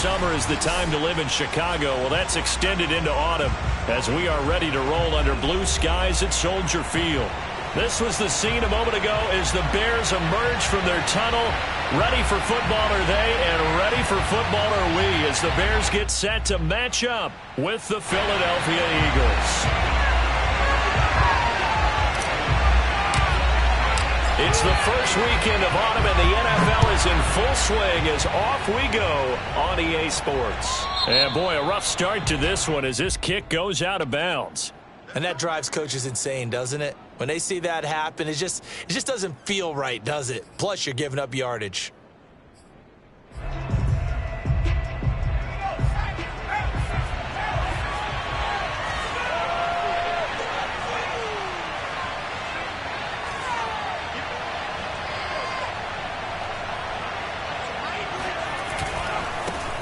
summer is the time to live in Chicago. Well, that's extended into autumn as we are ready to roll under blue skies at Soldier Field. This was the scene a moment ago as the Bears emerge from their tunnel. Ready for football are they, and ready for football are we as the Bears get set to match up with the Philadelphia Eagles. It's the first weekend of autumn, and the NFL is in full swing as off we go on EA Sports. And, boy, a rough start to this one as this kick goes out of bounds. And that drives coaches insane, doesn't it? When they see that happen, it just doesn't feel right, does it? Plus, you're giving up yardage.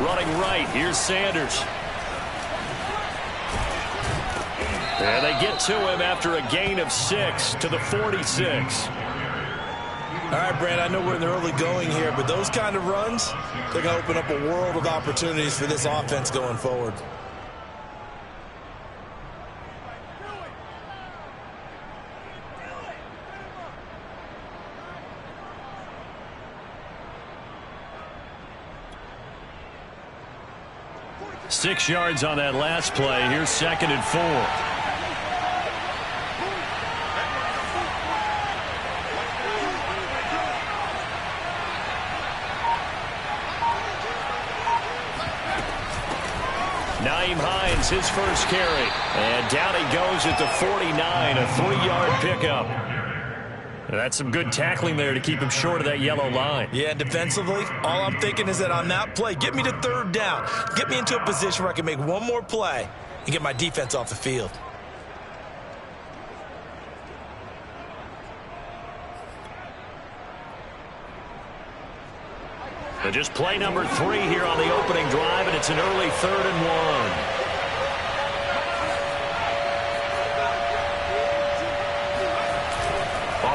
Running right, here's Sanders. And they get to him after a gain of 6 to the 46. All right, Brad, I know we're in the early going here, but those kind of runs, they're going to open up a world of opportunities for this offense going forward. Six yards on that last play. Here's 2nd and 4. Naeem Hines, his first carry. And down he goes at the 49, a 3-yard pickup. That's some good tackling there to keep him short of that yellow line. Yeah, defensively, all I'm thinking is that on that play, get me to 3rd down. Get me into a position where I can make one more play and get my defense off the field. So just play number 3 here on the opening drive, and it's an early 3rd and 1.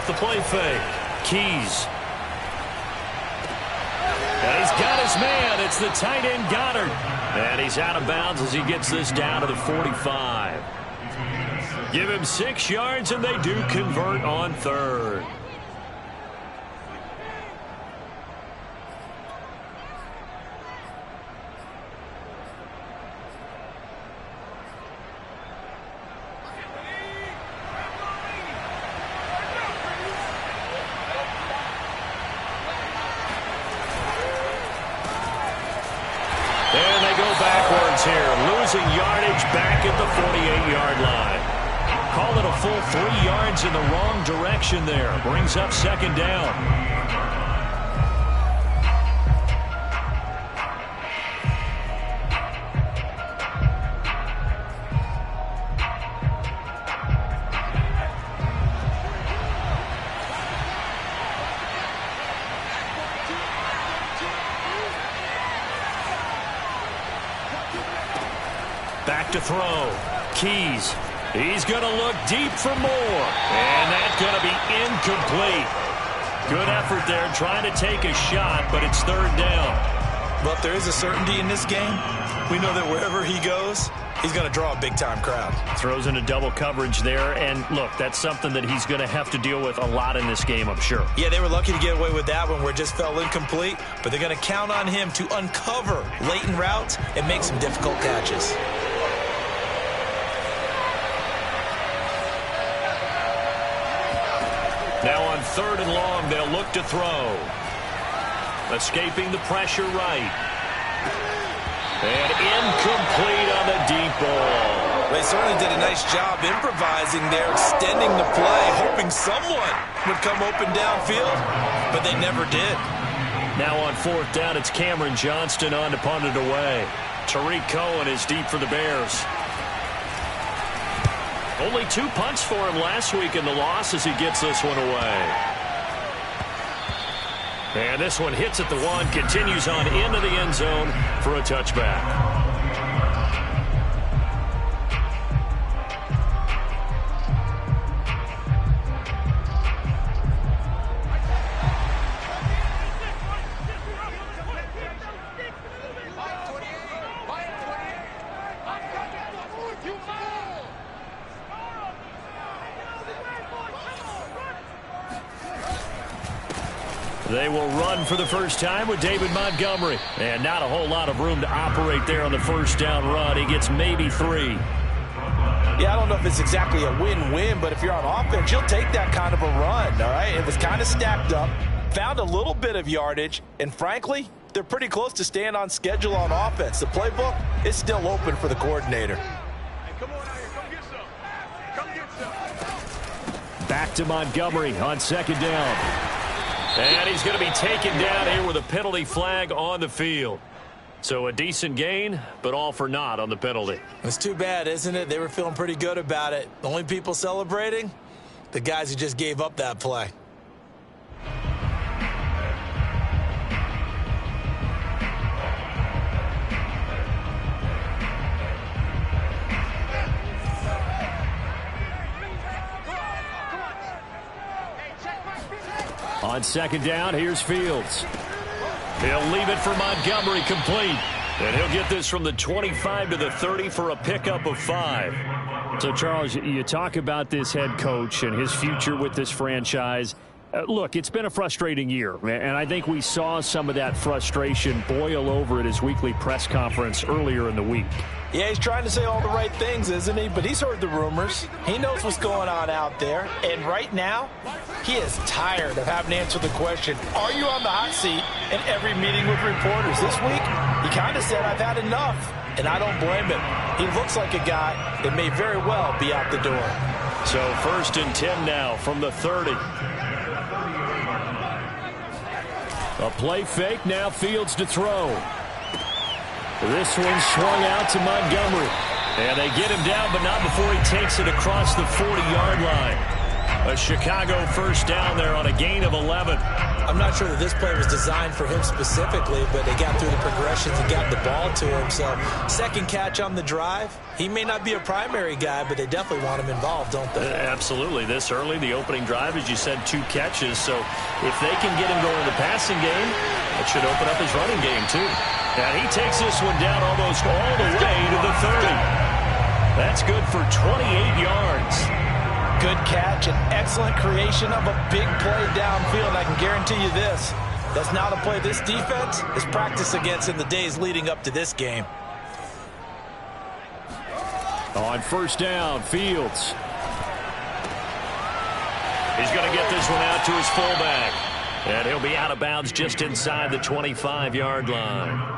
The play fake. Keys. And he's got his man. It's the tight end Goddard. And he's out of bounds as he gets this down to the 45. Give him 6 yards, and they do convert on 3rd. Here, losing yardage back at the 48-yard line. Call it a full 3 yards in the wrong direction there. Brings up 2nd down. Back to throw. Keys. He's going to look deep for more. And that's going to be incomplete. Good effort there trying to take a shot, but it's 3rd down. But there is a certainty in this game. We know that wherever he goes, he's going to draw a big-time crowd. Throws into double coverage there. And, look, that's something that he's going to have to deal with a lot in this game, I'm sure. Yeah, they were lucky to get away with that one where it just fell incomplete. But they're going to count on him to uncover latent routes and make some difficult catches. Now on 3rd and long, they'll look to throw. Escaping the pressure right. And incomplete on the deep ball. They certainly did a nice job improvising there, extending the play, hoping someone would come open downfield, but they never did. Now on 4th down, it's Cameron Johnston on to punt it away. Tariq Cohen is deep for the Bears. Only 2 punts for him last week in the loss as he gets this one away. And this one hits at the 1, continues on into the end zone for a touchback. They will run for the first time with David Montgomery. And not a whole lot of room to operate there on the first down run. He gets maybe 3. Yeah, I don't know if it's exactly a win-win, but if you're on offense, you'll take that kind of a run, all right? It was kind of stacked up, found a little bit of yardage, and frankly, they're pretty close to staying on schedule on offense. The playbook is still open for the coordinator. Hey, come on out here. Come get some. Come get some. Back to Montgomery on second down. And he's going to be taken down here with a penalty flag on the field. So a decent gain, but all for naught on the penalty. It's too bad, isn't it? They were feeling pretty good about it. The only people celebrating, the guys who just gave up that play. On second down, here's Fields. He'll leave it for Montgomery complete. And he'll get this from the 25 to the 30 for a pickup of 5. So, Charles, you talk about this head coach and his future with this franchise. Look, it's been a frustrating year, and I think we saw some of that frustration boil over at his weekly press conference earlier in the week. Yeah, he's trying to say all the right things, isn't he? But he's heard the rumors. He knows what's going on out there. And right now, he is tired of having to answer the question, are you on the hot seat in every meeting with reporters? This week, he kind of said, I've had enough. And I don't blame him. He looks like a guy that may very well be out the door. So 1st and 10 now from the 30. A play fake, now Fields to throw. This one swung out to Montgomery. And they get him down, but not before he takes it across the 40-yard line. A Chicago first down there on a gain of 11. I'm not sure that this play was designed for him specifically, but they got through the progressions and got the ball to him. So, second catch on the drive. He may not be a primary guy, but they definitely want him involved, don't they? Absolutely. This early, the opening drive, as you said, 2 catches. So, if they can get him going in the passing game, it should open up his running game, too. And he takes this one down almost all the way to the 30. That's good for 28 yards. Good catch, an excellent creation of a big play downfield. I can guarantee you this. That's not a play this defense is practiced against in the days leading up to this game. On first down, Fields. He's going to get this one out to his fullback. And he'll be out of bounds just inside the 25-yard line.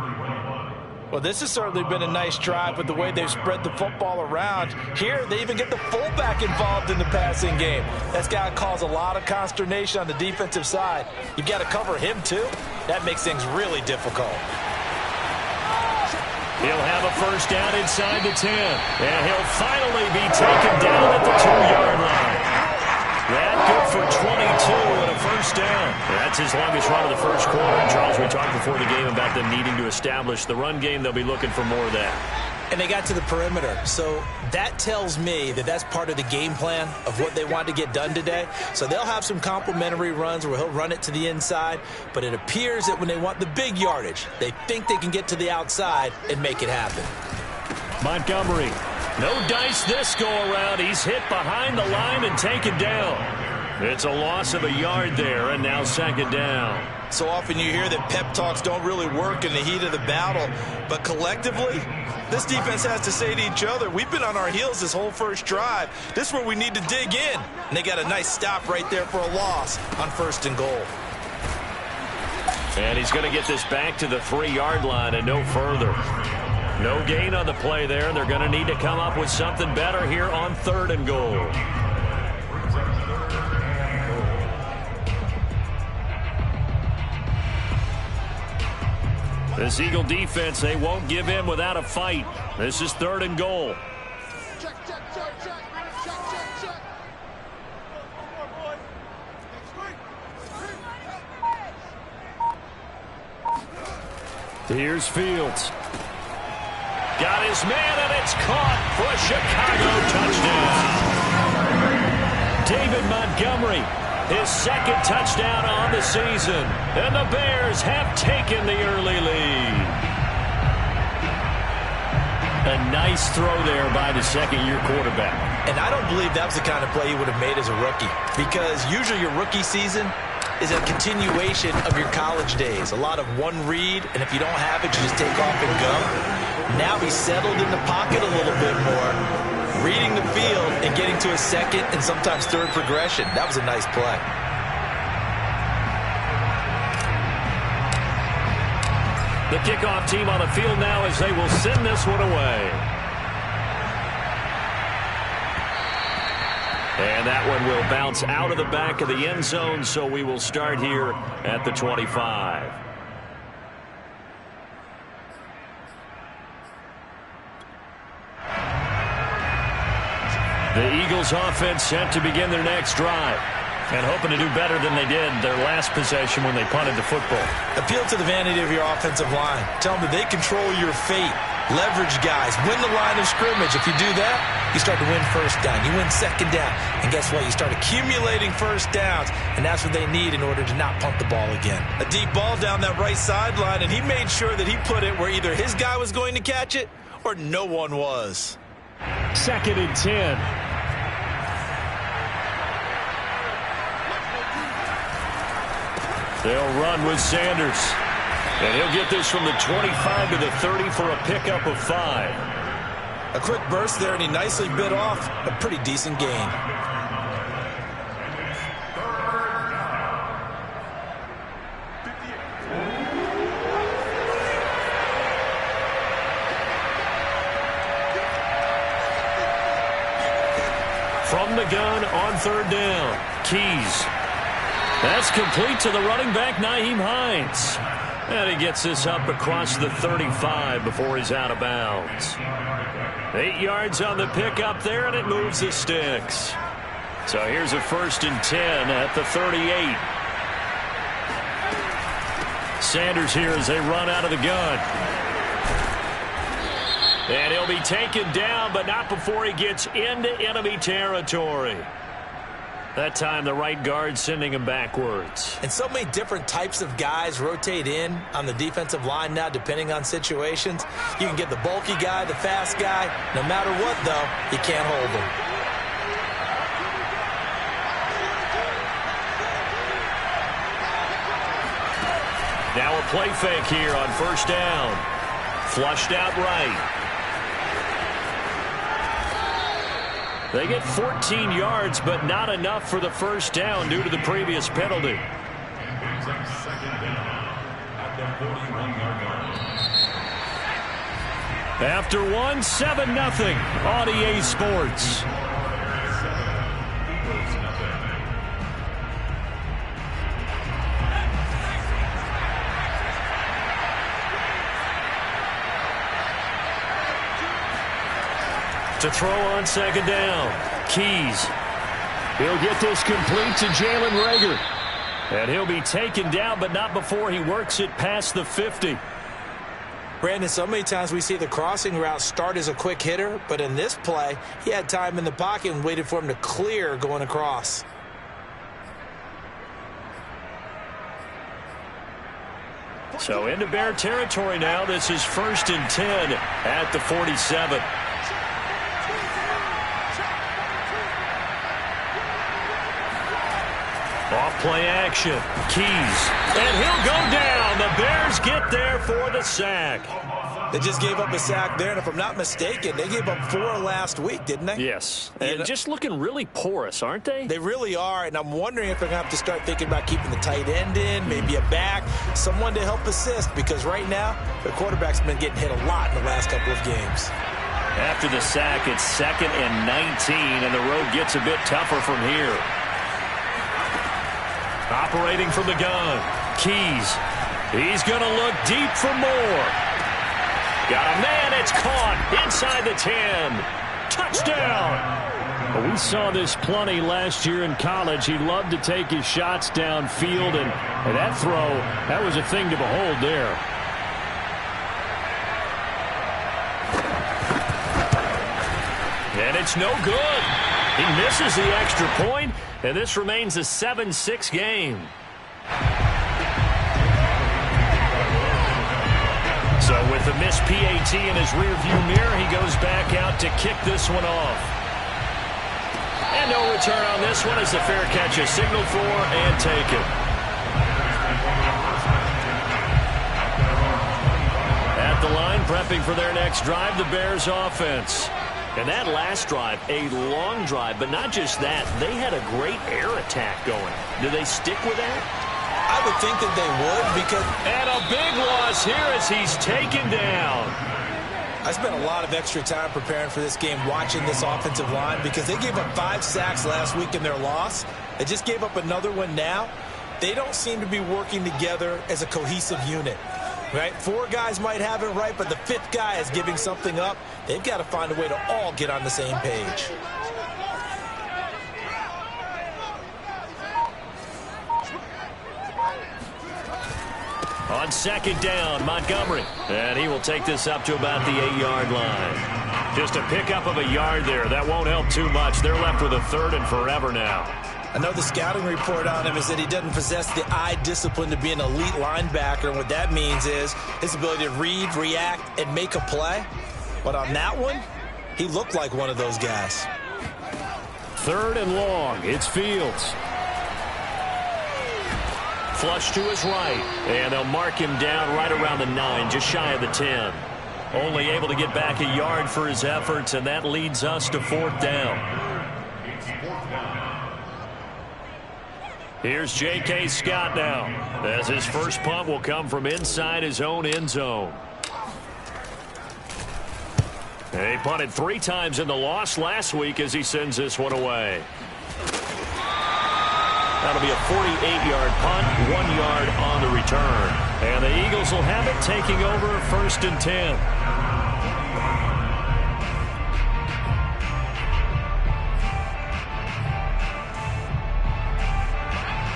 Well, this has certainly been a nice drive with the way they've spread the football around. Here, they even get the fullback involved in the passing game. That's got to cause a lot of consternation on the defensive side. You've got to cover him, too. That makes things really difficult. He'll have a first down inside the 10. And he'll finally be taken down at the 2-yard line. That good for 22 and a first down. That's his longest run of the first quarter. And Charles, we talked before the game about them needing to establish the run game. They'll be looking for more of that. And they got to the perimeter. So that tells me that that's part of the game plan of what they want to get done today. So they'll have some complementary runs where he'll run it to the inside. But it appears that when they want the big yardage, they think they can get to the outside and make it happen. Montgomery. No dice this go-around. He's hit behind the line and taken down. It's a loss of a yard there, and now second down. So often you hear that pep talks don't really work in the heat of the battle. But collectively, this defense has to say to each other, we've been on our heels this whole first drive. This is where we need to dig in. And they got a nice stop right there for a loss on 1st and goal. And he's going to get this back to the 3-yard line and no further. No gain on the play there. They're going to need to come up with something better here on 3rd and goal. This Eagle defense, they won't give in without a fight. This is 3rd and goal. Check, check, check, check. Check, check, check. Here's Fields. Got his man, and it's caught for a Chicago touchdown. David Montgomery, his 2nd touchdown on the season. And the Bears have taken the early lead. A nice throw there by the 2nd-year quarterback. And I don't believe that was the kind of play he would have made as a rookie. Because usually your rookie season, is a continuation of your college days. A lot of one read, and if you don't have it, you just take off and go. Now he's settled in the pocket a little bit more, reading the field and getting to a second and sometimes third progression. That was a nice play. The kickoff team on the field now as they will send this one away. And that one will bounce out of the back of the end zone, so we will start here at the 25. The Eagles offense set to begin their next drive, and hoping to do better than they did their last possession when they punted the football. Appeal to the vanity of your offensive line. Tell them that they control your fate. Leverage guys. Win the line of scrimmage. If you do that, you start to win first down. You win second down. And guess what? You start accumulating first downs, and that's what they need in order to not punt the ball again. A deep ball down that right sideline, and he made sure that he put it where either his guy was going to catch it or no one was. 2nd and 10. They'll run with Sanders. And he'll get this from the 25 to the 30 for a pickup of 5. A quick burst there, and he nicely bit off a pretty decent gain. From the gun on 3rd down, Keys. That's complete to the running back, Nyheim Hines. And he gets this up across the 35 before he's out of bounds. 8 yards on the pickup there, and it moves the sticks. So here's a 1st and 10 at the 38. Sanders here as they run out of the gun. And he'll be taken down, but not before he gets into enemy territory. That time the right guard sending him backwards. And so many different types of guys rotate in on the defensive line now depending on situations. You can get the bulky guy, the fast guy. No matter what, though, you can't hold them. Now a play fake here on 1st down. Flushed out right. They get 14 yards, but not enough for the 1st down due to the previous penalty. After one, 7-0 on EA Sports. To throw on 2nd down, Keys. He'll get this complete to Jalen Reagor. And he'll be taken down, but not before he works it past the 50. Brandon, so many times we see the crossing route start as a quick hitter, but in this play, he had time in the pocket and waited for him to clear going across. So into Bear territory now. This is 1st and 10 at the 47. Off play action. Keys. And he'll go down. The Bears get there for the sack. They just gave up a sack there, and if I'm not mistaken, they gave up 4 last week, didn't they? Yes. And just looking really porous, aren't they? They really are, and I'm wondering if they're going to have to start thinking about keeping the tight end in, maybe a back, someone to help assist, because right now, the quarterback's been getting hit a lot in the last couple of games. After the sack, it's 2nd and 19, and the road gets a bit tougher from here. Operating from the gun, Keys. He's going to look deep for more. Got a man, it's caught inside the 10. Touchdown. Well, we saw this plenty last year in college. He loved to take his shots downfield, and that throw, that was a thing to behold there. And it's no good. He misses the extra point, and this remains a 7-6 game. So with the missed PAT in his rearview mirror, he goes back out to kick this one off. And no return on this one as the fair catch is signaled for and taken. At the line, prepping for their next drive, the Bears offense. And that last drive, a long drive, but not just that. They had a great air attack going. Do they stick with that? I would think that they would because... And a big loss here as he's taken down. I spent a lot of extra time preparing for this game watching this offensive line because they gave up 5 sacks last week in their loss. They just gave up another one now. They don't seem to be working together as a cohesive unit. Right? 4 guys might have it right, but the 5th guy is giving something up. They've got to find a way to all get on the same page. On second down, Montgomery. And he will take this up to about the 8-yard line. Just a pickup of a yard there. That won't help too much. They're left with a 3rd and forever now. I know the scouting report on him is that he doesn't possess the eye discipline to be an elite linebacker. And what that means is his ability to read, react, and make a play. But on that one, he looked like one of those guys. 3rd and long. It's Fields. Flush to his right. And they'll mark him down right around the 9, just shy of the 10. Only able to get back a yard for his efforts, and that leads us to 4th down. Here's J.K. Scott now, as his first punt will come from inside his own end zone. He punted 3 times in the loss last week as he sends this one away. That'll be a 48-yard punt, 1 yard on the return. And the Eagles will have it, taking over 1st and 10.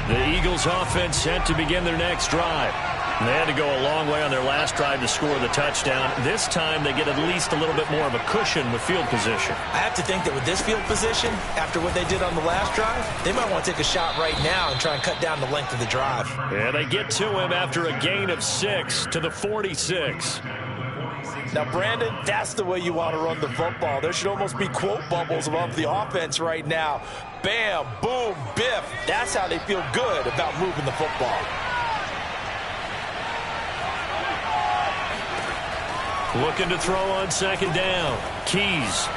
The Eagles offense set to begin their next drive. They had to go a long way on their last drive to score the touchdown. This time they get at least a little bit more of a cushion with field position. I have to think that with this field position, after what they did on the last drive, they might want to take a shot right now and try and cut down the length of the drive. Yeah, they get to him after a gain of 6 to the 46. Now, Brandon, that's the way you want to run the football. There should almost be quote bubbles above the offense right now. Bam, boom, biff. That's how they feel good about moving the football. Looking to throw on second down. Keys.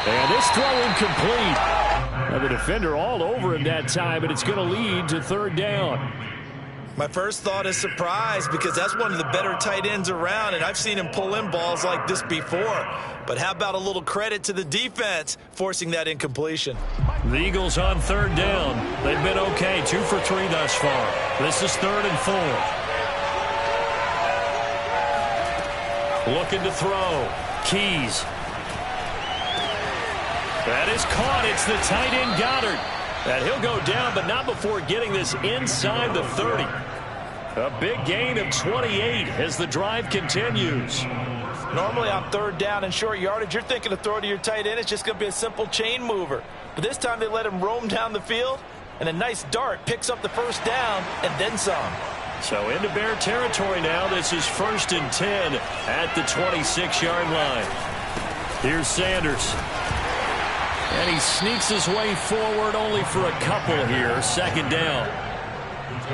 And this throw incomplete. Now the defender all over him that time, but it's going to lead to 3rd down. My first thought is surprise because that's one of the better tight ends around, and I've seen him pull in balls like this before. But how about a little credit to the defense forcing that incompletion? The Eagles on 3rd down. They've been okay, 2 for 3 thus far. This is 3rd and 4. Looking to throw. Keys. That is caught. It's the tight end Goddard. And he'll go down, but not before getting this inside the 30. A big gain of 28 as the drive continues. Normally on 3rd down and short yardage, you're thinking to throw to your tight end. It's just going to be a simple chain mover. But this time they let him roam down the field, and a nice dart picks up the 1st down and then some. So into Bear territory now. This is 1st and 10 at the 26-yard line. Here's Sanders. And he sneaks his way forward only for a couple here. 2nd down.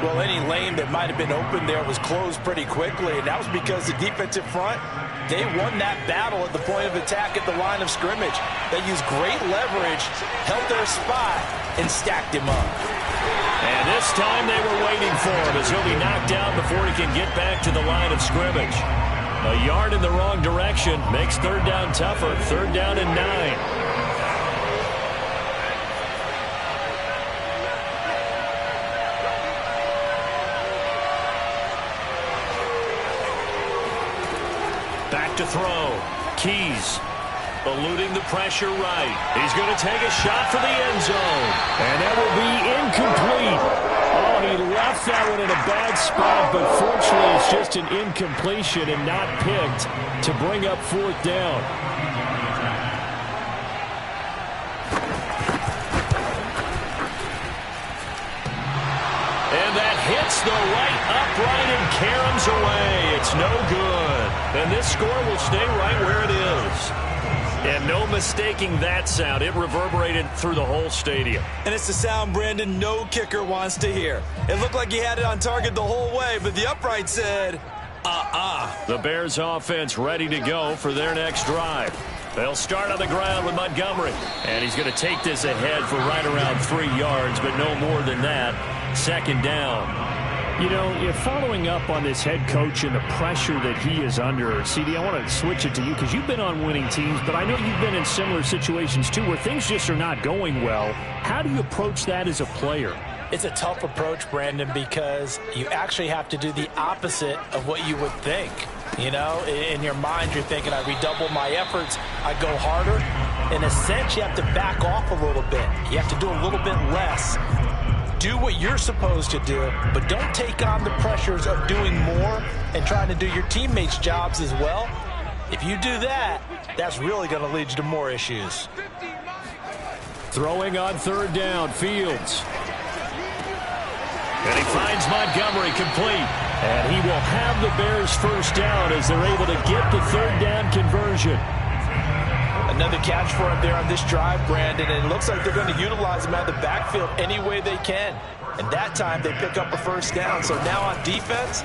Well, any lane that might have been open there was closed pretty quickly, and that was because the defensive front, they won that battle at the point of attack at the line of scrimmage. They used great leverage, held their spot, and stacked him up. And this time they were waiting for him as he'll be knocked out before he can get back to the line of scrimmage. A yard in the wrong direction makes 3rd down tougher. 3rd down and 9. Back to throw. Keys. Eluding the pressure right. He's going to take a shot for the end zone. And that will be incomplete. Oh, he left that one in a bad spot, but fortunately it's just an incompletion and not picked to bring up 4th down. And that hits the right upright and caroms away. It's no good. And this score will stay right where it is. And no mistaking that sound. It reverberated through the whole stadium. And it's the sound, Brandon, no kicker wants to hear. It looked like he had it on target the whole way, but the upright said, The Bears offense ready to go for their next drive. They'll start on the ground with Montgomery. And he's going to take this ahead for right around 3 yards, but no more than that. Second down. You know, following up on this head coach and the pressure that he is under, CD, I want to switch it to you because you've been on winning teams, but I know you've been in similar situations too where things just are not going well. How do you approach that as a player? It's a tough approach, Brandon, because you actually have to do the opposite of what you would think. You know, in your mind, you're thinking, I redouble my efforts, I go harder. In a sense, you have to back off a little bit. You have to do a little bit less. Do what you're supposed to do, but don't take on the pressures of doing more and trying to do your teammates' jobs as well. If you do that, that's really going to lead you to more issues. Throwing on third down, Fields. And he finds Montgomery complete. And he will have the Bears first down as they're able to get the third down conversion. Another catch for him there on this drive, Brandon, and it looks like they're going to utilize him out of the backfield any way they can. And that time they pick up a first down. So now on defense,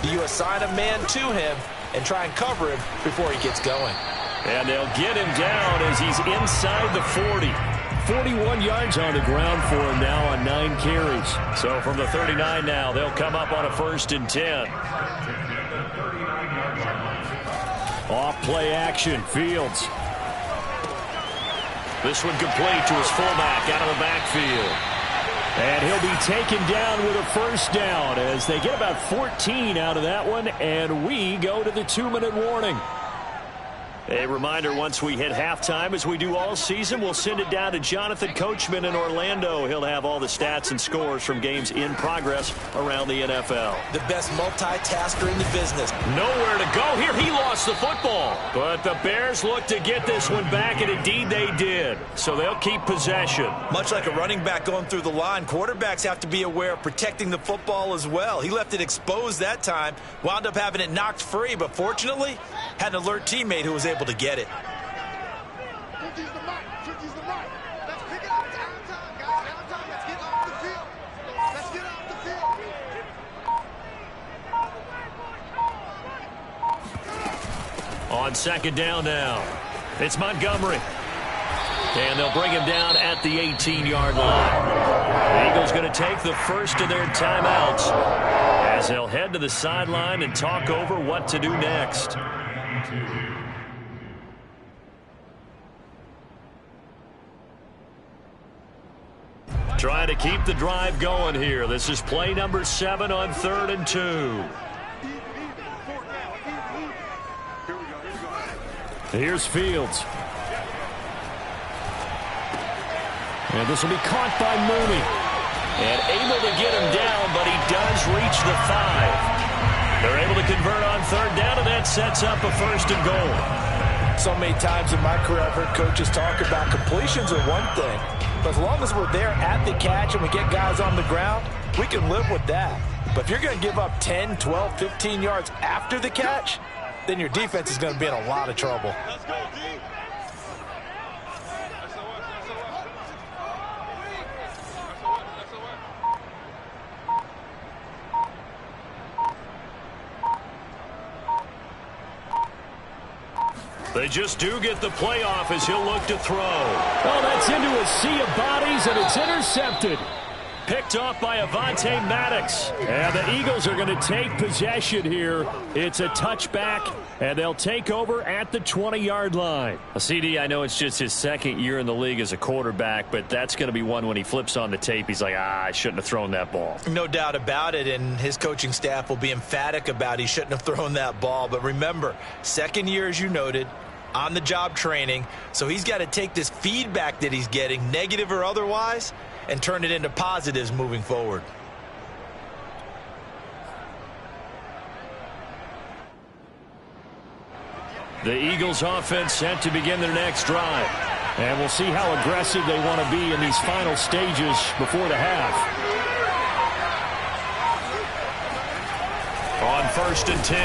do you assign a man to him and try and cover him before he gets going? And they'll get him down as he's inside the 40. 41 yards on the ground for him now on 9 carries. So from the 39 now, they'll come up on a 1st and 10. Off play action, Fields. This one complete to his fullback out of the backfield. And he'll be taken down with a first down as they get about 14 out of that one, and we go to the 2-minute warning. A reminder, once we hit halftime, as we do all season, we'll send it down to Jonathan Coachman in Orlando. He'll have all the stats and scores from games in progress around the NFL. The best multitasker in the business. Nowhere to go here. He lost the football. But the Bears look to get this one back, and indeed they did. So they'll keep possession. Much like a running back going through the line, quarterbacks have to be aware of protecting the football as well. He left it exposed that time, wound up having it knocked free, but fortunately had an alert teammate who was able to get it. On second down now, it's Montgomery. And they'll bring him down at the 18-yard line. The Eagles going to take the first of their timeouts as they'll head to the sideline and talk over what to do next. Trying to keep the drive going here. This is play number 7 on 3rd and 2. Here's Fields. And this will be caught by Mooney. And able to get him down, but he does reach the 5. They're able to convert on 3rd down, and that sets up a 1st and goal. So many times in my career I've heard coaches talk about completions are one thing. But as long as we're there at the catch and we get guys on the ground, we can live with that. But if you're going to give up 10, 12, 15 yards after the catch, then your defense is going to be in a lot of trouble. Let's go, D. They just do get the playoff as he'll look to throw. Oh, that's into a sea of bodies, and it's intercepted. Picked off by Avonte Maddox. And the Eagles are going to take possession here. It's a touchback, and they'll take over at the 20-yard line. CD, I know it's just his 2nd year in the league as a quarterback, but that's going to be one when he flips on the tape. He's like, I shouldn't have thrown that ball. No doubt about it, and his coaching staff will be emphatic about he shouldn't have thrown that ball. But remember, 2nd year, as you noted, on-the-job training, so he's got to take this feedback that he's getting, negative or otherwise, and turn it into positives moving forward. The Eagles offense set to begin their next drive. And we'll see how aggressive they want to be in these final stages before the half. On 1st and 10.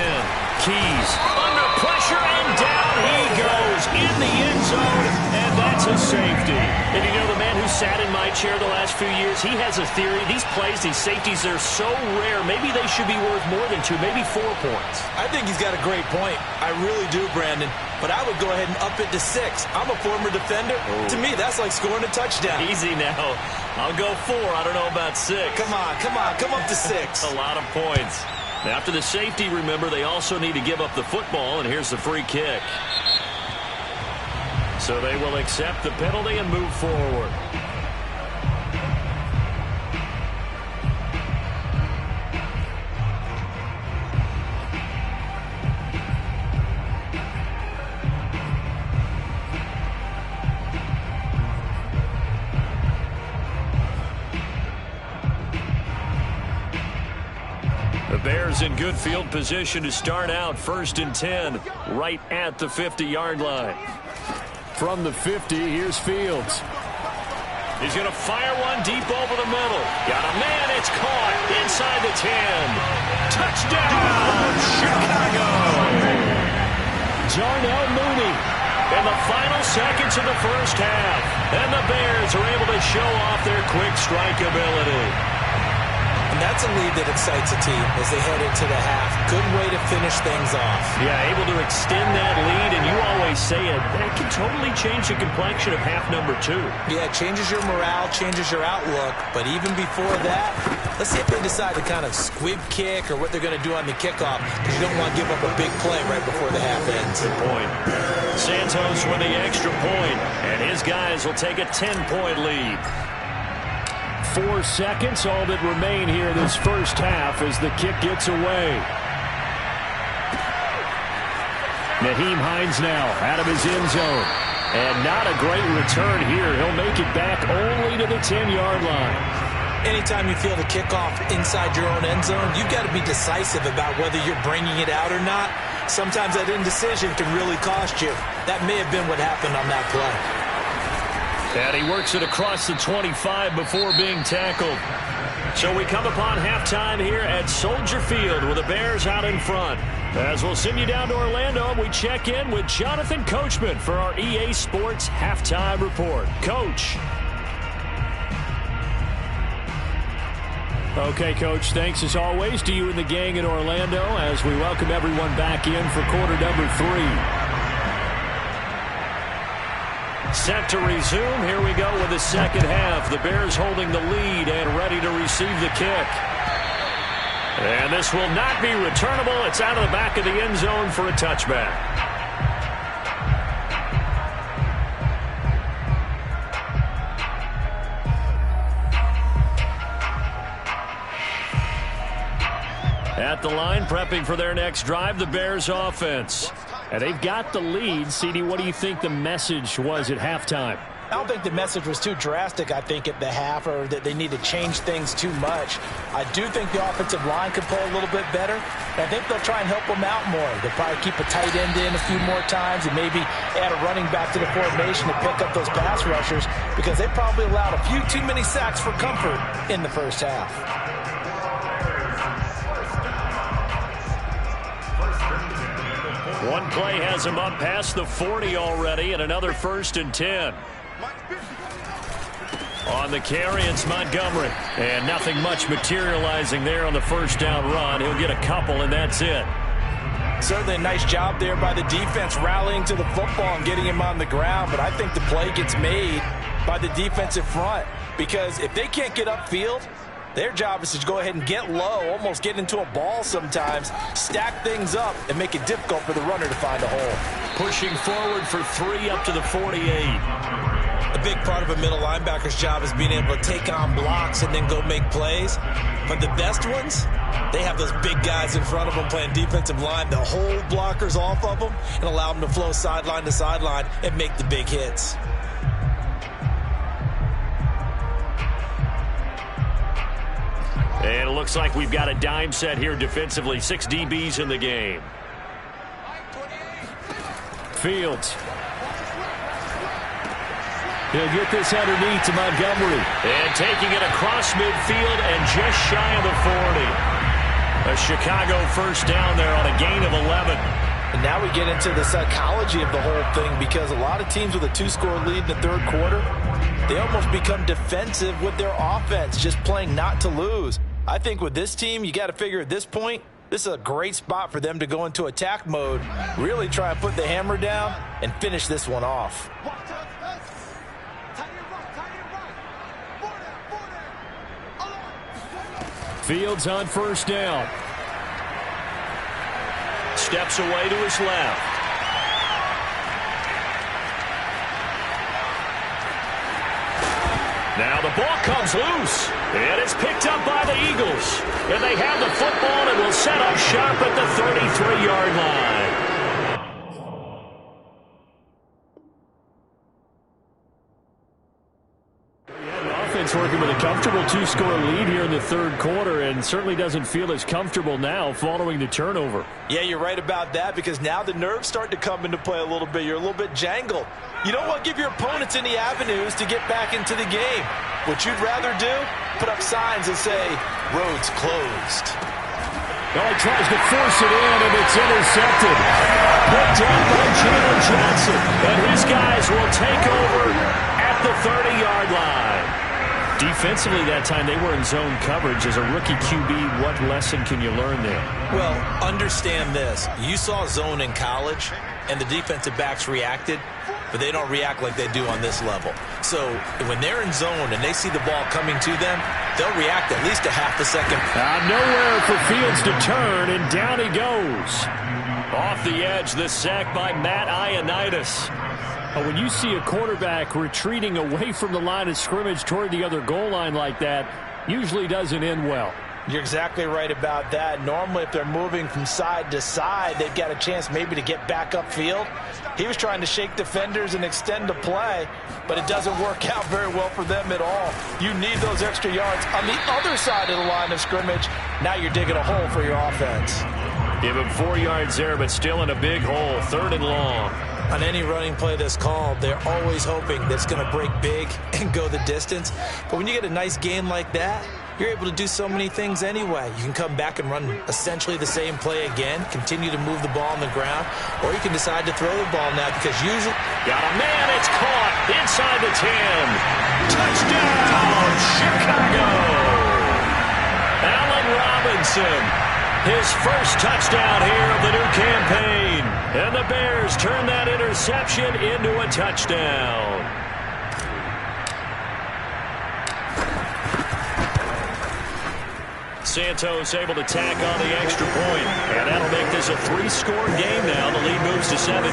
Keys under pressure, and down he goes in the end zone, and that's a safety. And you know, the man who sat in my chair the last few years, he has a theory. These plays, these safeties, they're so rare. Maybe they should be worth more than 2, maybe 4 points. I think he's got a great point. I really do, Brandon. But I would go ahead and up it to 6. I'm a former defender. To me, that's like scoring a touchdown. Easy now. I'll go 4. I don't know about 6. Come on. Come up to 6. A lot of points. After the safety, remember, they also need to give up the football, and here's the free kick. So they will accept the penalty and move forward. The Bears in good field position to start out. 1st and 10, right at the 50-yard line. From the 50, here's Fields. He's going to fire one deep over the middle. Got a man, it's caught inside the 10. Touchdown, Chicago! Darnell Mooney. In the final seconds of the first half, and the Bears are able to show off their quick strike ability. And that's a lead that excites a team as they head into the half. Good way to finish things off. Yeah, able to extend that lead, and you always say it can totally change the complexion of half number 2. Yeah, it changes your morale, changes your outlook. But even before that, let's see if they decide to kind of squib kick or what they're going to do on the kickoff, because you don't want to give up a big play right before the half ends. Good point. Santos with the extra point, and his guys will take a 10-point lead. 4 seconds, all that remain here this first half as the kick gets away. Nyheim Hines now out of his end zone. And not a great return here. He'll make it back only to the 10-yard line. Anytime you feel the kickoff inside your own end zone, you've got to be decisive about whether you're bringing it out or not. Sometimes that indecision can really cost you. That may have been what happened on that play. And he works it across the 25 before being tackled. So we come upon halftime here at Soldier Field with the Bears out in front. As we'll send you down to Orlando, we check in with Jonathan Coachman for our EA Sports Halftime Report. Coach. Okay, Coach, thanks as always to you and the gang in Orlando as we welcome everyone back in for quarter number 3. Set to resume. Here we go with the second half. The Bears holding the lead and ready to receive the kick. And this will not be returnable. It's out of the back of the end zone for a touchback. At the line, prepping for their next drive, the Bears offense. And they've got the lead. CD, what do you think the message was at halftime? I don't think the message was too drastic, I think, at the half, or that they need to change things too much. I do think the offensive line could play a little bit better. And I think they'll try and help them out more. They'll probably keep a tight end in a few more times and maybe add a running back to the formation to pick up those pass rushers, because they probably allowed a few too many sacks for comfort in the first half. One play has him up past the 40 already, and another 1st and 10. On the carry, it's Montgomery. And nothing much materializing there on the first down run. He'll get a couple, and that's it. Certainly a nice job there by the defense rallying to the football and getting him on the ground. But I think the play gets made by the defensive front, because if they can't get upfield, their job is to go ahead and get low, almost get into a ball sometimes, stack things up, and make it difficult for the runner to find a hole. Pushing forward for 3 up to the 48. A big part of a middle linebacker's job is being able to take on blocks and then go make plays. But the best ones, they have those big guys in front of them playing defensive line to hold blockers off of them and allow them to flow sideline to sideline and make the big hits. And it looks like we've got a dime set here defensively. 6 DBs in the game. Fields. He'll get this underneath to Montgomery. And taking it across midfield and just shy of the 40. A Chicago first down there on a gain of 11. And now we get into the psychology of the whole thing, because a lot of teams with a 2-score lead in the third quarter, they almost become defensive with their offense, just playing not to lose. I think with this team, you got to figure at this point, this is a great spot for them to go into attack mode, really try and put the hammer down and finish this one off. Fields on first down. Steps away to his left. Now the ball comes loose, and it's picked up by the Eagles. And they have the football and will set up shop at the 33-yard line. Working with a comfortable 2-score lead here in the third quarter, and certainly doesn't feel as comfortable now following the turnover. Yeah, you're right about that, because now the nerves start to come into play a little bit. You're a little bit jangled. You don't want to give your opponents any avenues to get back into the game. What you'd rather do, put up signs that say, roads closed. Well, he tries to force it in, and it's intercepted. Picked up by Jalen Johnson, and his guys will take over at the 30-yard line. Defensively that time, they were in zone coverage. As a rookie QB, what lesson can you learn there? Well, understand this. You saw zone in college, and the defensive backs reacted, but they don't react like they do on this level. So when they're in zone and they see the ball coming to them, they'll react at least a half a second. Nowhere for Fields to turn, and down he goes. Off the edge, the sack by Matt Ioannidis. When you see a quarterback retreating away from the line of scrimmage toward the other goal line like that, usually doesn't end well. You're exactly right about that. Normally, if they're moving from side to side, they've got a chance maybe to get back upfield. He was trying to shake defenders and extend the play, but it doesn't work out very well for them at all. You need those extra yards on the other side of the line of scrimmage. Now you're digging a hole for your offense. Give him 4 yards there, but still in a big hole, 3rd and long. On any running play that's called, they're always hoping that it's going to break big and go the distance. But when you get a nice gain like that, you're able to do so many things anyway. You can come back and run essentially the same play again, continue to move the ball on the ground, or you can decide to throw the ball now, because usually... Got a man, it's caught inside the 10. Touchdown, Chicago! Allen Robinson. His first touchdown here of the new campaign. And the Bears turn that interception into a touchdown. Santos able to tack on the extra point. And that'll make this a 3-score game now. The lead moves to 17.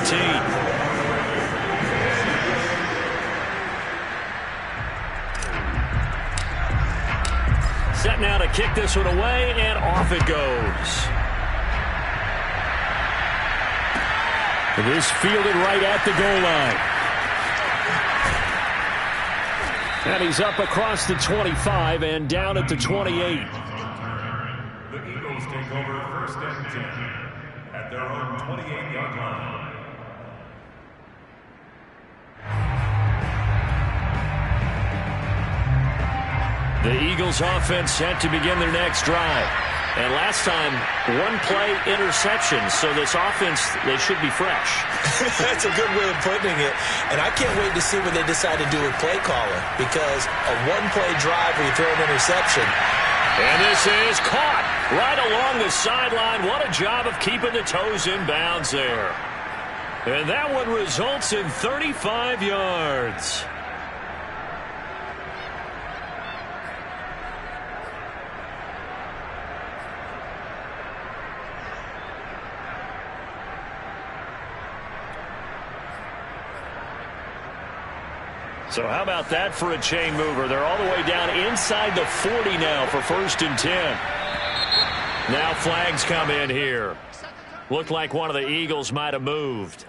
Set now to kick this one away, and off it goes. It is fielded right at the goal line. And he's up across the 25 and down at the 28. The Eagles take over 1st and 10 at their own 28-yard line. The Eagles offense set to begin their next drive. And last time, 1-play interception. So this offense, they should be fresh. That's a good way of putting it. And I can't wait to see what they decide to do with play calling, because a 1-play drive where you throw an interception. And this is caught right along the sideline. What a job of keeping the toes in bounds there. And that one results in 35 yards. So how about that for a chain mover? They're all the way down inside the 40 now for 1st and 10. Now flags come in here. Looked like one of the Eagles might have moved.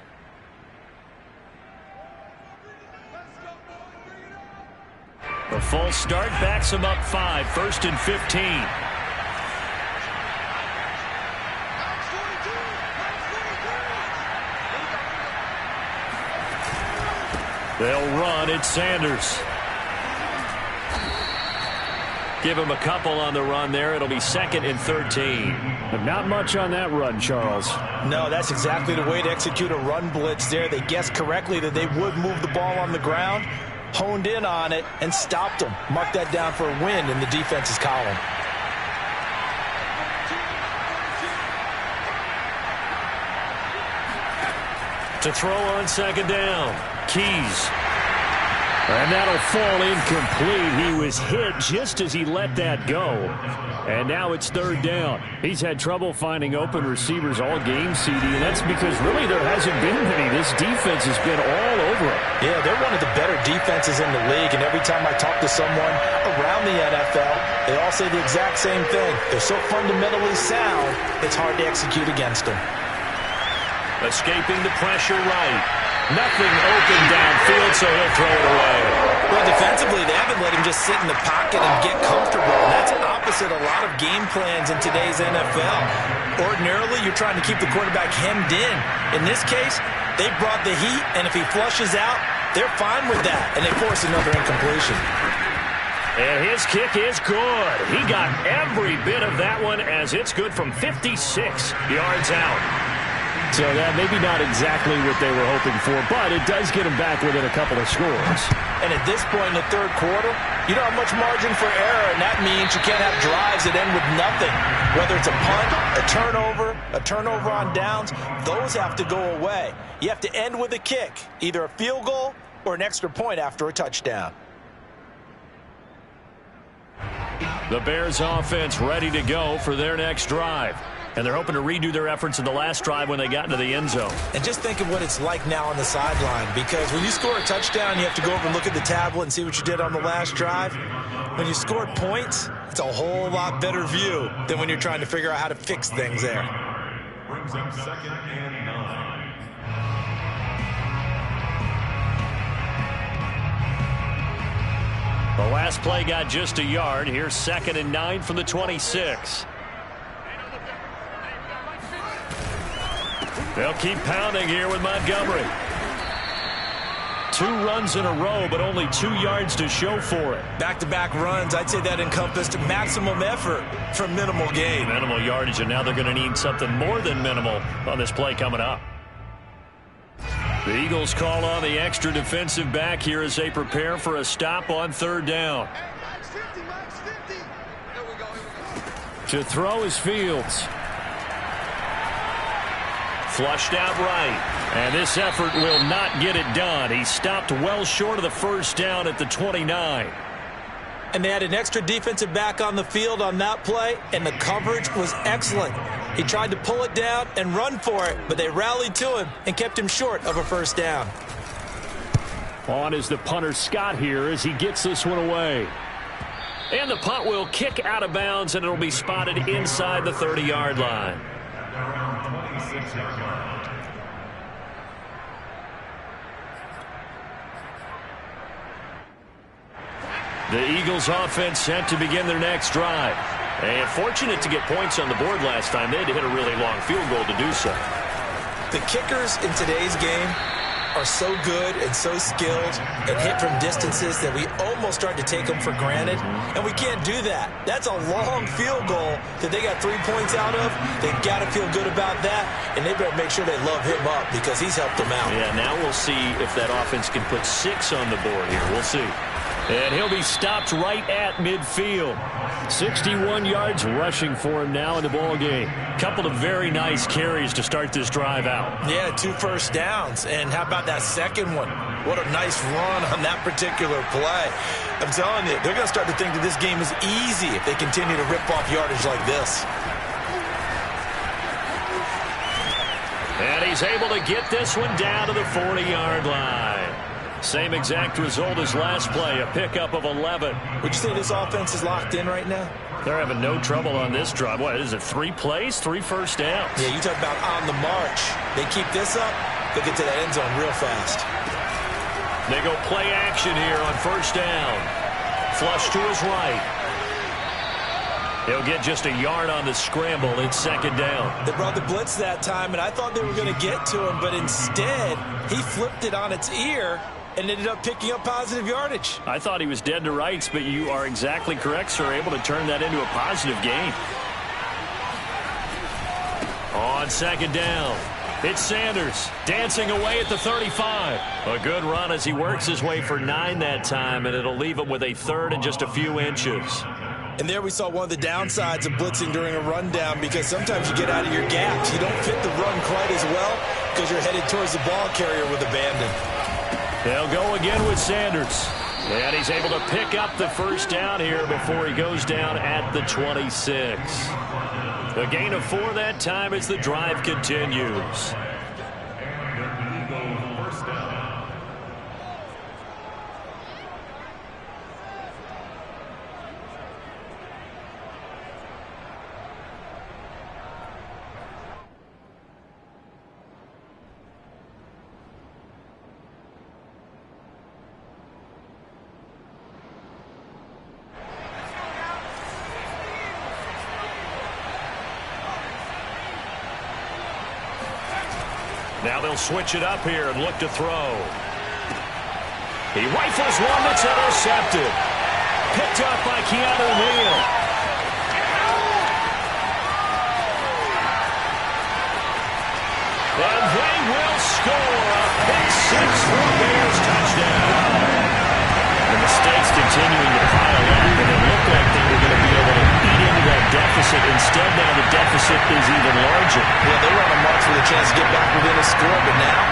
The false start backs them up 5, 1st and 15. They'll run. It's Sanders. Give him a couple on the run there. It'll be 2nd and 13. But not much on that run, Charles. No, that's exactly the way to execute a run blitz there. They guessed correctly that they would move the ball on the ground, honed in on it, and stopped them. Mark that down for a win in the defense's column. To throw on 2nd down. Keys. And that'll fall incomplete. He was hit just as he let that go. And now it's 3rd down. He's had trouble finding open receivers all game, CD, and that's because really there hasn't been many. This defense has been all over him. Yeah, they're one of the better defenses in the league, and every time I talk to someone around the NFL, they all say the exact same thing. They're so fundamentally sound, it's hard to execute against them. Escaping the pressure right. Nothing open downfield, so he'll throw it away. Well, defensively, they haven't let him just sit in the pocket and get comfortable. And that's opposite a lot of game plans in today's NFL. Ordinarily, you're trying to keep the quarterback hemmed in. In this case, they brought the heat, and if he flushes out, they're fine with that. And they force another incompletion. And his kick is good. He got every bit of that one as it's good from 56 yards out. So that maybe not exactly what they were hoping for, but it does get them back within a couple of scores. And at this point in the 3rd quarter, you don't have much margin for error, and that means you can't have drives that end with nothing. Whether it's a punt, a turnover on downs, those have to go away. You have to end with a kick, either a field goal or an extra point after a touchdown. The Bears offense ready to go for their next drive. And they're hoping to redo their efforts in the last drive when they got into the end zone. And just think of what it's like now on the sideline, because when you score a touchdown, you have to go over and look at the tablet and see what you did on the last drive. When you scored points, it's a whole lot better view than when you're trying to figure out how to fix things there. Brings up 2nd and 9. The last play got just a yard. Here's 2nd and 9 from the 26. They'll keep pounding here with Montgomery. 2 runs in a row, but only 2 yards to show for it. Back-to-back runs, I'd say that encompassed maximum effort for minimal gain. Minimal yardage, and now they're going to need something more than minimal on this play coming up. The Eagles call on the extra defensive back here as they prepare for a stop on 3rd down. To throw is Fields. Flushed out right. And this effort will not get it done. He stopped well short of the 1st down at the 29. And they had an extra defensive back on the field on that play, and the coverage was excellent. He tried to pull it down and run for it, but they rallied to him and kept him short of a 1st down. On is the punter Scott here as he gets this one away. And the punt will kick out of bounds, and it'll be spotted inside the 30-yard line. Around 26-yard line. The Eagles offense set to begin their next drive. And fortunate to get points on the board last time. They had to hit a really long field goal to do so. The kickers in today's game are so good and so skilled and hit from distances that we almost start to take them for granted, and we can't do that. That's a long field goal that they got 3 points out of. They've got to feel good about that, and they better make sure they love him up because he's helped them out. Yeah, now we'll see if that offense can put 6 on the board here. We'll see. And he'll be stopped right at midfield. 61 yards rushing for him now in the ball game. Couple of very nice carries to start this drive out. Yeah, 2 first downs. And how about that second one? What a nice run on that particular play. I'm telling you, they're going to start to think that this game is easy if they continue to rip off yardage like this. And he's able to get this one down to the 40-yard line. Same exact result as last play, a pickup of 11. Would you say this offense is locked in right now? They're having no trouble on this drive. What is it, 3 plays, 3 first downs? Yeah, you talk about on the march. They keep this up, they'll get to that end zone real fast. They go play action here on 1st down. Flush to his right. He'll get just a yard on the scramble. It's 2nd down. They brought the blitz that time, and I thought they were going to get to him, but instead, he flipped it on its ear and ended up picking up positive yardage. I thought he was dead to rights, but you are exactly correct, sir. Able to turn that into a positive gain. On second down, it's Sanders dancing away at the 35. A good run as he works his way for 9 that time, and it'll leave him with a third and just a few inches. And there we saw one of the downsides of blitzing during a rundown, because sometimes you get out of your gaps. You don't fit the run quite as well because you're headed towards the ball carrier with abandon. They'll go again with Sanders. And he's able to pick up the first down here before he goes down at the 26. A gain of 4 that time as the drive continues. Now they'll switch it up here and look to throw. He rifles one that's intercepted. Picked up by Keanu Neal. And they will score a pick six for Bears touchdown. The mistakes continuing to pile up, and it looked like they were going to be able to eat into that deficit. Instead, now the deficit is even larger. Yeah, they were on a march with a chance to get back within a score, but now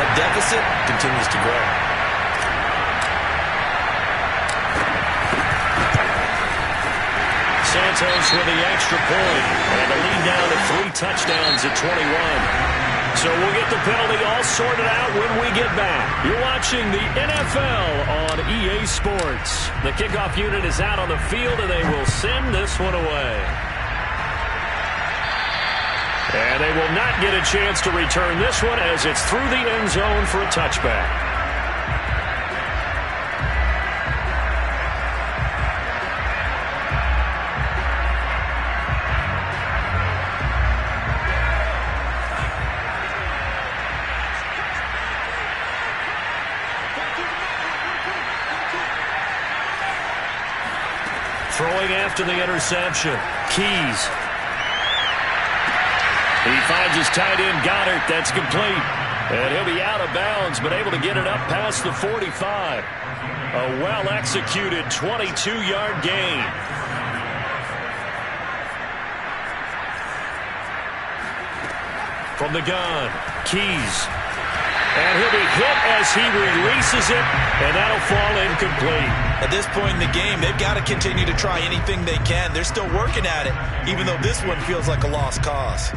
that deficit continues to grow. Santos with the extra point, and the lead down to 3 touchdowns at 21. So we'll get the penalty all sorted out when we get back. You're watching the NFL on EA Sports. The kickoff unit is out on the field, and they will send this one away. And they will not get a chance to return this one as it's through the end zone for a touchback. Throwing after the interception, Keys. He finds his tight end, Goddard. That's complete. And he'll be out of bounds, but able to get it up past the 45. A well-executed 22-yard gain. From the gun, Keys. And he'll be hit as he releases it, and that'll fall incomplete. At this point in the game, they've got to continue to try anything they can. They're still working at it, even though this one feels like a lost cause.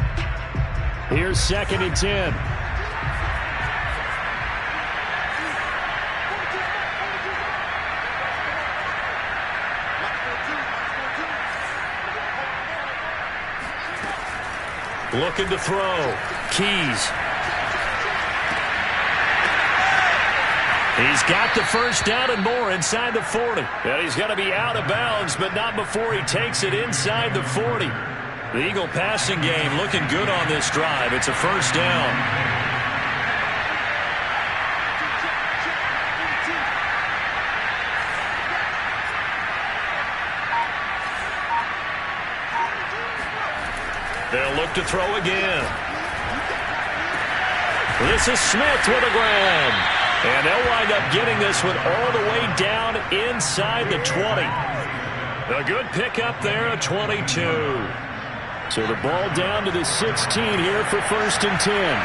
Here's 2nd and 10. Looking to throw. Keys. He's got the first down and more inside the 40. And he's going to be out of bounds, but not before he takes it inside the 40. The Eagle passing game looking good on this drive. It's a first down. They'll look to throw again. This is Smith with a grab. And they'll wind up getting this one all the way down inside the 20. A good pickup there at 22. So the ball down to the 16 here for 1st and 10.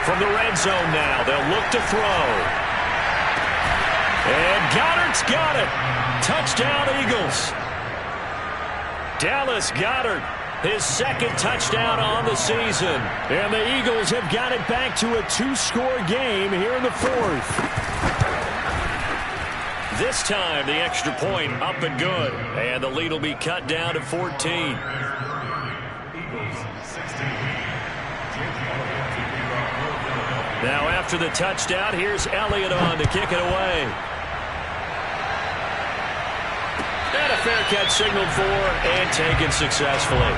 From the red zone now, they'll look to throw. And Goddard's got it. Touchdown, Eagles. Dallas Goedert, his 2nd touchdown on the season. And the Eagles have got it back to a 2-score game here in the 4th. This time, the extra point up and good. And the lead will be cut down to 14. Now after the touchdown, here's Elliott on to kick it away. And a fair catch signaled for and taken successfully.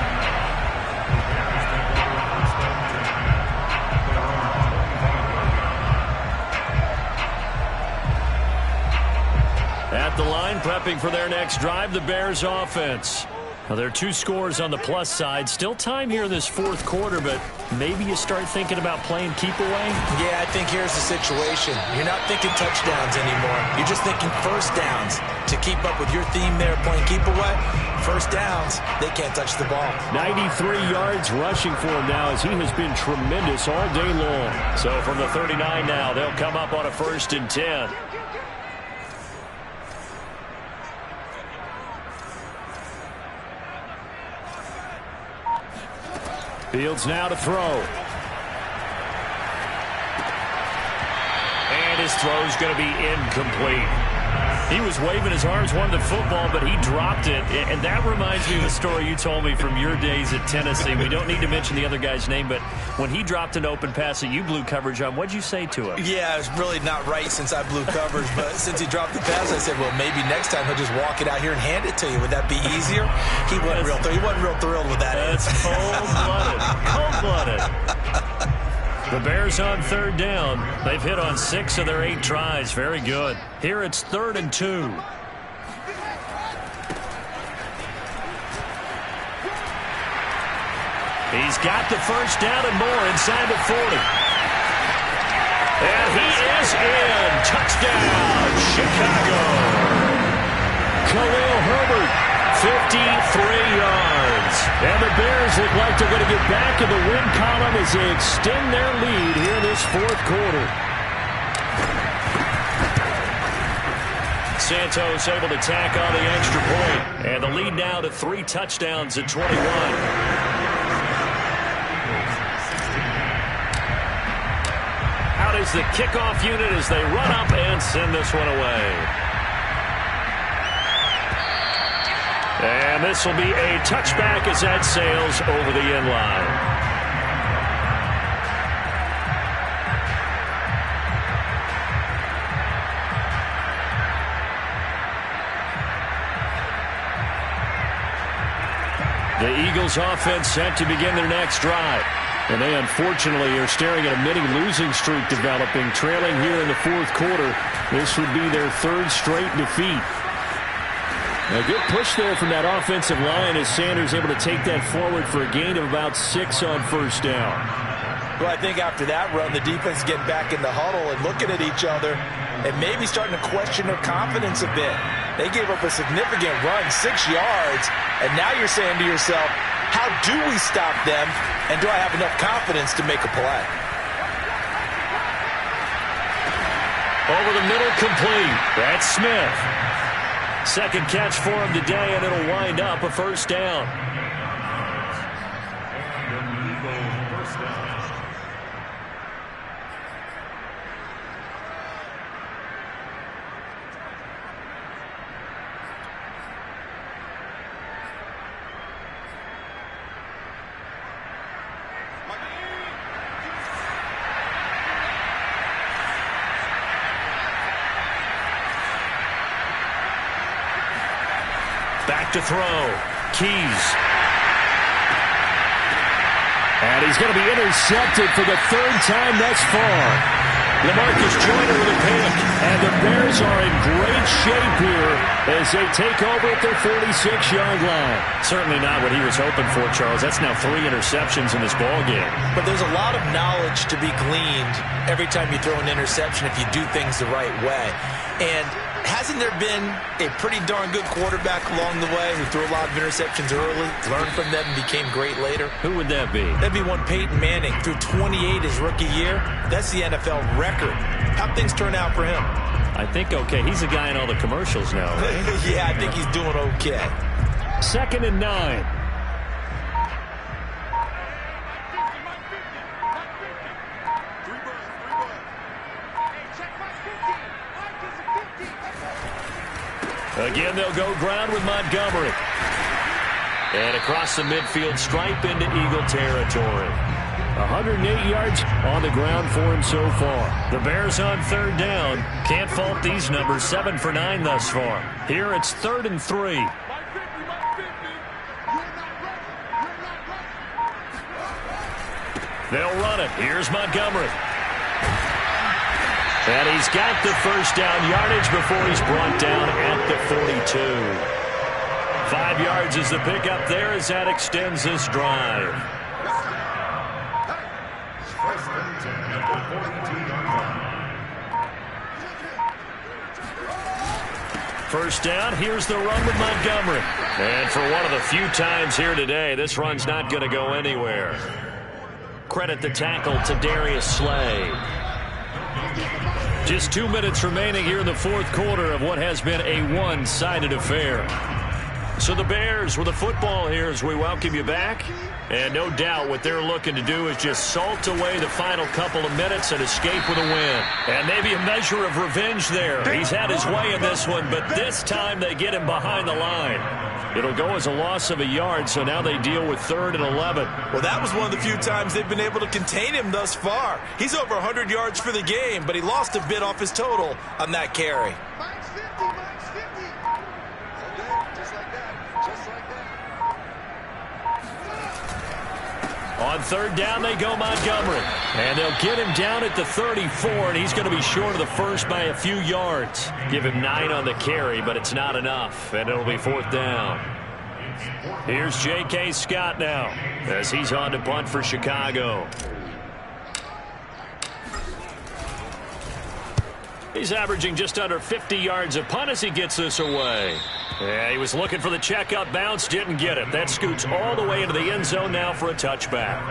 At the line, prepping for their next drive, the Bears offense. Well, there are 2 scores on the plus side. Still time here in this fourth quarter, but maybe you start thinking about playing keep away? Yeah, I think here's the situation. You're not thinking touchdowns anymore. You're just thinking first downs. To keep up with your theme there, playing keep away, first downs, they can't touch the ball. 93 yards rushing for him now as he has been tremendous all day long. So from the 39 now, they'll come up on a 1st and 10. Fields now to throw. And his throw's going to be incomplete. He was waving his arms, wanted the football, but he dropped it. And that reminds me of the story you told me from your days at Tennessee. We don't need to mention the other guy's name, but when he dropped an open pass that you blew coverage on, what'd you say to him? Yeah, it's really not right since I blew coverage, but since he dropped the pass, I said, well, maybe next time he'll just walk it out here and hand it to you. Would that be easier? He wasn't real thrilled with that. That's cold-blooded. Cold-blooded. The Bears on 3rd down. They've hit on 6 of their 8 tries. Very good. Here it's 3rd and 2. He's got the first down and more inside the 40. And he is in. Touchdown, Chicago. Khalil Herbert, 53 yards. And the Bears look like they're going to get back in the win column as they extend their lead here in this fourth quarter. Santos able to tack on the extra point. And the lead now to 3 touchdowns at 21. Out is the kickoff unit as they run up and send this one away. And this will be a touchback as that sails over the end line. The Eagles offense set to begin their next drive. And they unfortunately are staring at a mini losing streak developing, trailing here in the fourth quarter. This would be their 3rd straight defeat. A good push there from that offensive line as Sanders able to take that forward for a gain of about 6 on 1st down. Well, I think after that run, the defense getting back in the huddle and looking at each other and maybe starting to question their confidence a bit. They gave up a significant run, 6 yards, and now you're saying to yourself, how do we stop them, and do I have enough confidence to make a play? Over the middle, complete. That's Smith. 2nd catch for him today, and it'll wind up a 1st down. Back to throw. Keys. And he's going to be intercepted for the 3rd time thus far. LaMarcus Joyner with a pick. And the Bears are in great shape here as they take over at their 46-yard line. Certainly not what he was hoping for, Charles. That's now 3 interceptions in this ballgame. But there's a lot of knowledge to be gleaned every time you throw an interception if you do things the right way. And hasn't there been a pretty darn good quarterback along the way who threw a lot of interceptions early, learned from them, and became great later? Who would that be? That'd be one Peyton Manning. Threw 28 his rookie year. That's the NFL record. How'd things turn out for him? I think okay. He's a guy in all the commercials now, right? Yeah, I think he's doing okay. 2nd and 9. Again, they'll go ground with Montgomery. And across the midfield stripe into Eagle territory. 108 yards on the ground for him so far. The Bears on 3rd down. Can't fault these numbers. 7 for 9 thus far. Here it's 3rd and 3. They'll run it. Here's Montgomery. And he's got the first down yardage before he's brought down at the 42. 5 yards is the pickup there as that extends this drive. First down, here's the run with Montgomery. And for one of the few times here today, this run's not going to go anywhere. Credit the tackle to Darius Slay. Just 2 minutes remaining here in the fourth quarter of what has been a one-sided affair. So the Bears with the football here as we welcome you back. And no doubt what they're looking to do is just salt away the final couple of minutes and escape with a win. And maybe a measure of revenge there. He's had his way in this one, but this time they get him behind the line. It'll go as a loss of a yard, so now they deal with 3rd and 11. Well, that was one of the few times they've been able to contain him thus far. He's over 100 yards for the game, but he lost a bit off his total on that carry. On 3rd down, they go Montgomery. And they'll get him down at the 34, and he's going to be short of the first by a few yards. Give him 9 on the carry, but it's not enough, and it'll be 4th down. Here's J.K. Scott now as he's on to punt for Chicago. He's averaging just under 50 yards a punt as he gets this away. Yeah, he was looking for the checkup bounce, didn't get it. That scoots all the way into the end zone now for a touchback.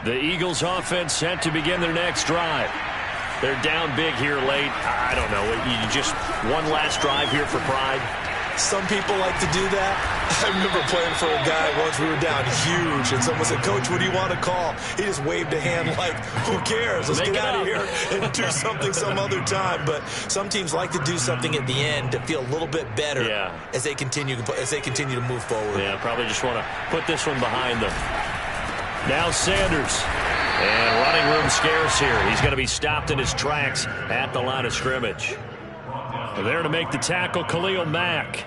The Eagles offense set to begin their next drive. They're down big here late. I don't know. You just one last drive here for pride. Some people like to do that. I remember playing for a guy once. We were down huge, and someone said, "Coach, what do you want to call?" He just waved a hand like, "Who cares? Let's get out of here and do something some other time." But some teams like to do something at the end to feel a little bit better as they continue to move forward. Yeah, probably just want to put this one behind them. Now Sanders. And running room scarce here. He's going to be stopped in his tracks at the line of scrimmage. There to make the tackle, Khalil Mack.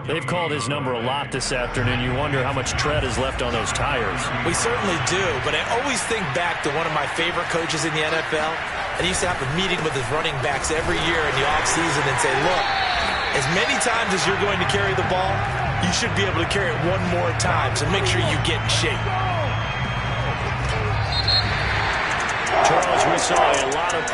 They've called his number a lot this afternoon. You wonder how much tread is left on those tires. We certainly do, but I always think back to one of my favorite coaches in the NFL. And he used to have a meeting with his running backs every year in the offseason and say, look, as many times as you're going to carry the ball, you should be able to carry it one more time, so make sure you get in shape. Charles, we saw a lot of